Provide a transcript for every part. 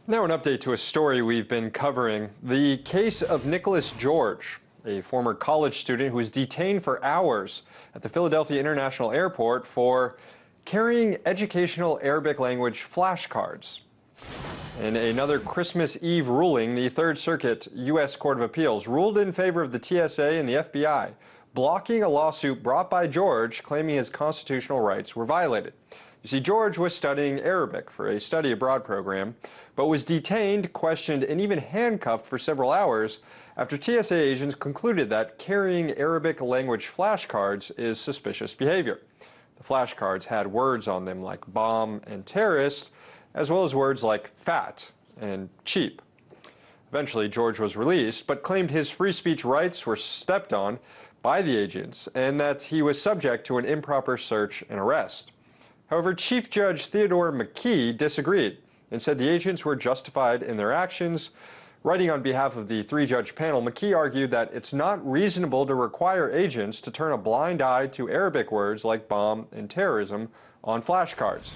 Now an update to a story we've been covering. The case of Nicholas George, a former college student who was detained for hours at the Philadelphia International Airport for carrying educational Arabic language flashcards. In another Christmas Eve ruling, the Third Circuit U.S. Court of Appeals ruled in favor of the TSA and the FBI, blocking a lawsuit brought by George claiming his constitutional rights were violated. You see, George was studying Arabic for a study abroad program, but was detained, questioned, and even handcuffed for several hours after TSA agents concluded that carrying Arabic language flashcards is suspicious behavior. The flashcards had words on them like bomb and terrorist, as well as words like fat and cheap. Eventually, George was released, but claimed his free speech rights were stepped on by the agents and that he was subject to an improper search and arrest. However, Chief Judge Theodore McKee disagreed and said the agents were justified in their actions. Writing on behalf of the three-judge panel, McKee argued that it's not reasonable to require agents to turn a blind eye to Arabic words like bomb and terrorism on flashcards.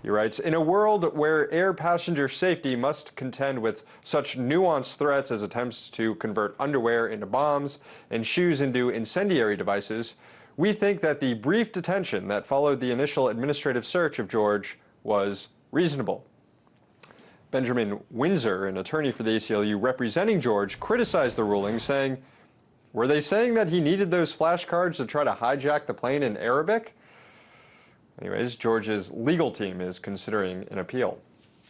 He writes, in a world where air passenger safety must contend with such nuanced threats as attempts to convert underwear into bombs and shoes into incendiary devices, we think that the brief detention that followed the initial administrative search of George was reasonable. Benjamin Windsor, an attorney for the ACLU representing George, criticized the ruling, saying, were they saying that he needed those flashcards to try to hijack the plane in Arabic? Anyways, George's legal team is considering an appeal.